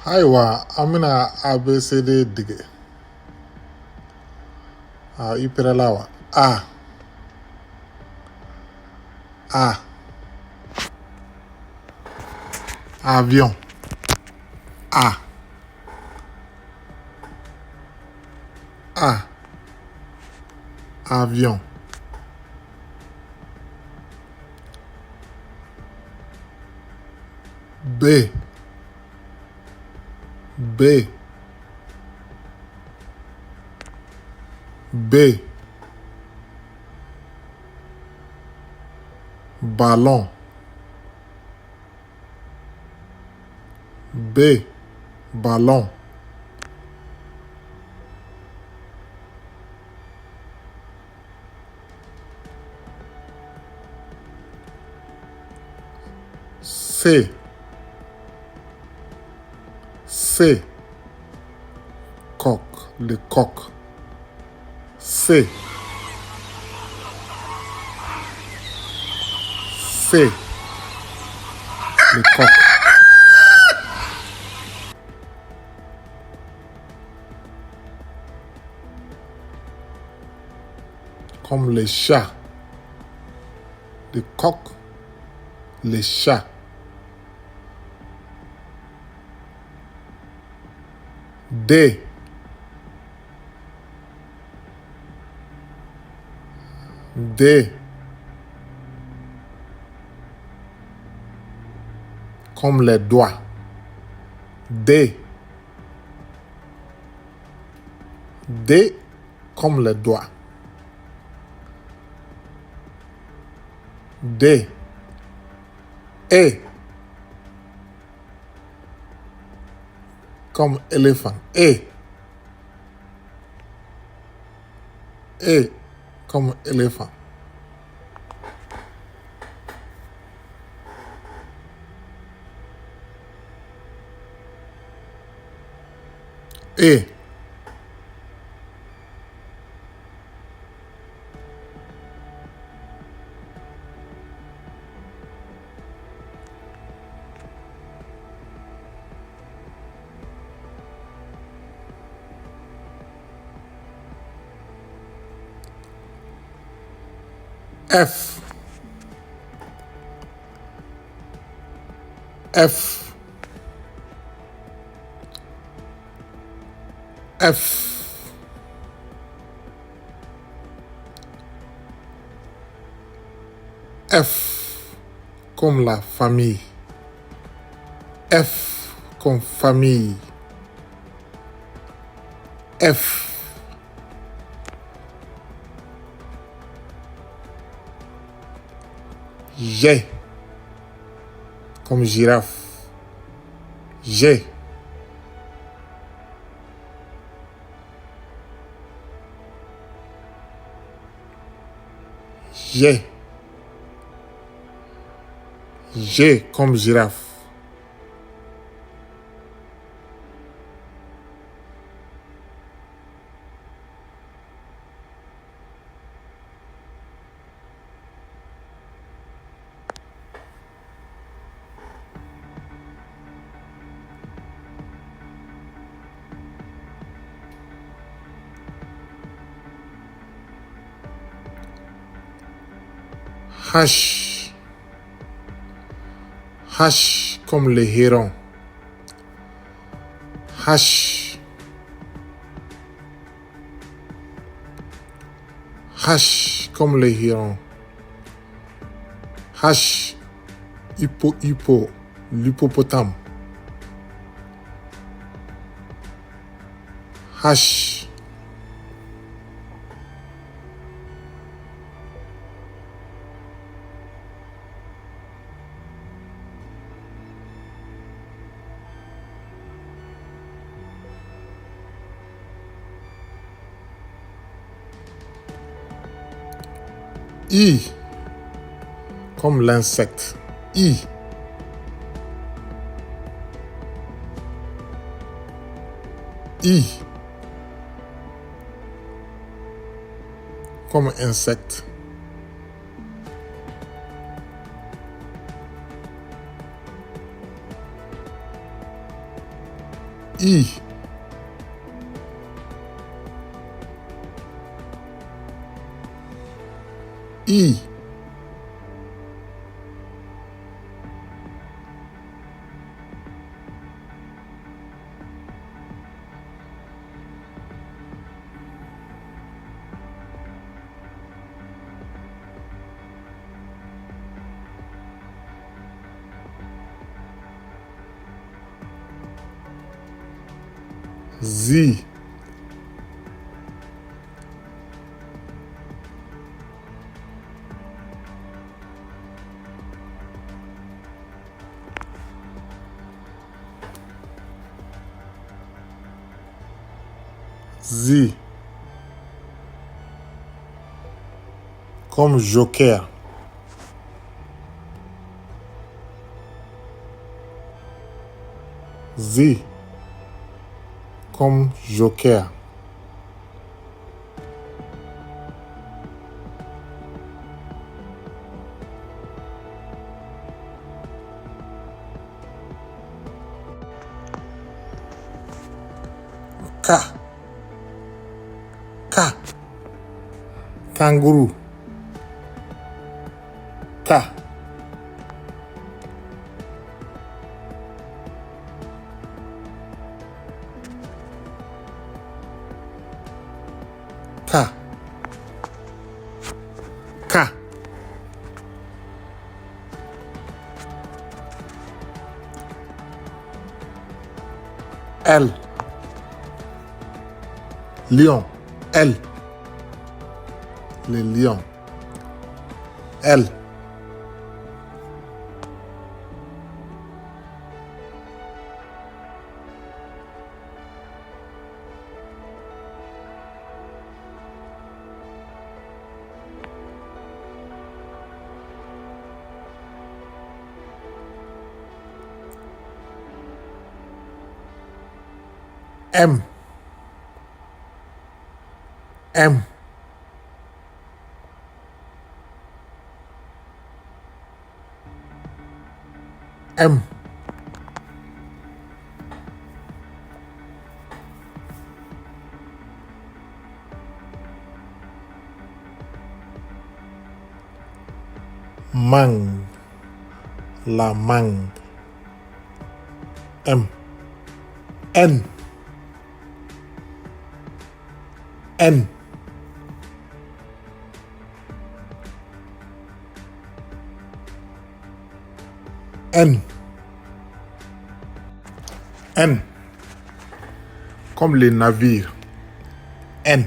Aiwa, amina ABCD dige. Ipiralawa. A. Avion. A. Avion. B. Ballon. Ballon. C. Coq. Le coq. C. Le coq. Comme les chats. Le coq. Les chats. D. Comme les doigts. D. Comme les doigts. D. E. Comme éléphant. E. Comme éléphant. E. F. Comme la famille. F comme famille. F. G comme girafe. G. Comme girafe. H. Comme le héron. H comme le héron. H. L'hippopotame. H. I. Comme l'insecte. I. Comme insecte. I. I. Z. Z. Comme joker. Z. Comme joker. K. K. Kangourou. K. K. K. L. Lion. L. Le lion. L. M. M. M. Mangue. La mangue. M. N. N. N. N. Comme les navires. N.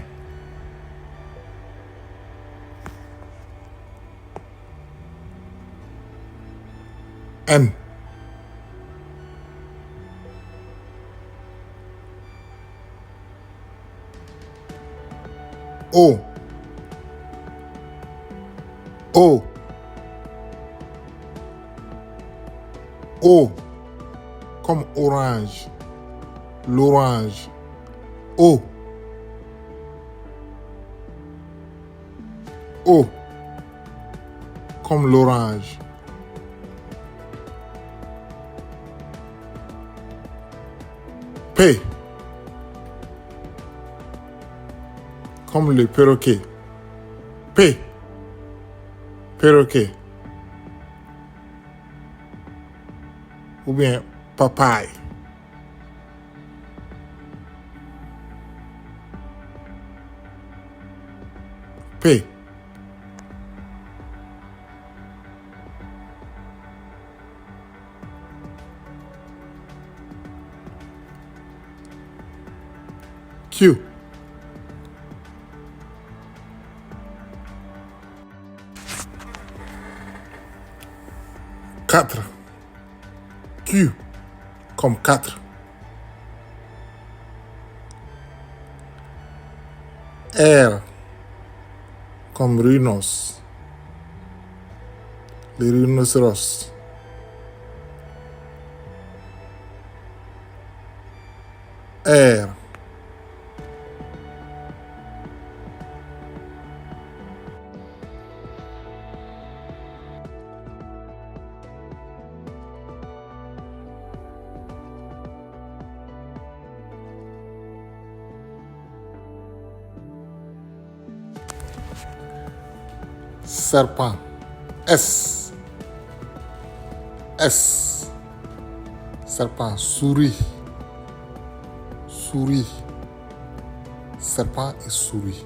N. O. O. O. Comme orange. L'orange. O. O. Comme l'orange. P. Comme le perroquet. P. Perroquet. Ou bien papaye. P. Q. Quatre. Q. Comme 4. R. Comme rhinos. Les rhinocéros. R. serpent. S. S. Serpent. Souris. Souris. Serpent et souris.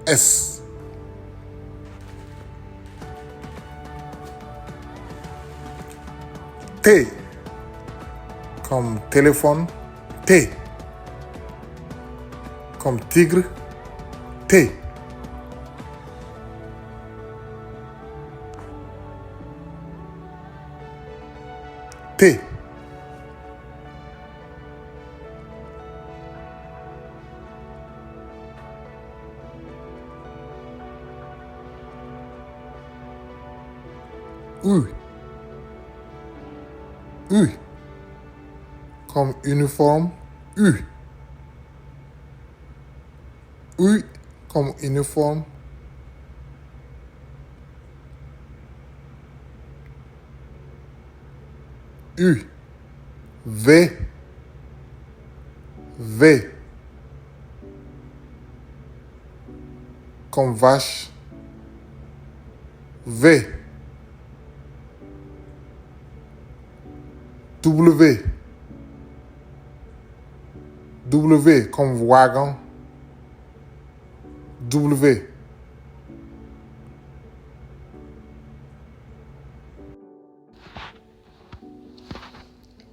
S. T. Comme téléphone. T. Comme tigre. T. T. U. U. Comme uniforme. U. U comme uniforme. U. V. V. Comme vache. V. W. W comme wagon. W.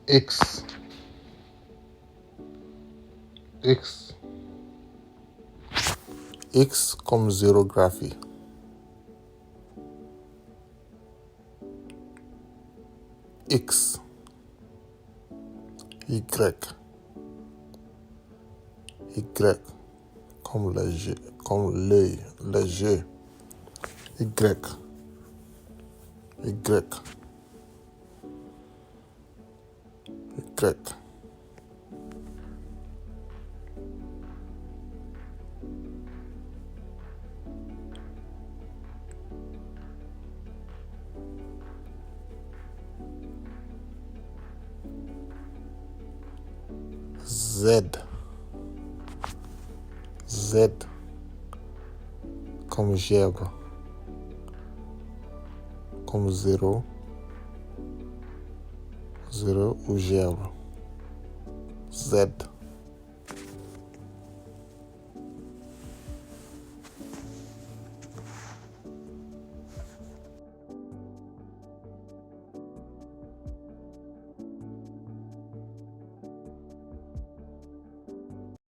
X. X. X comme zérographie. X. Y. Y comme le G, comme l'œil, le G. Y. Y. Y. Z. Z comme zèbre, comme zéro, zéro ou zèbre. Z.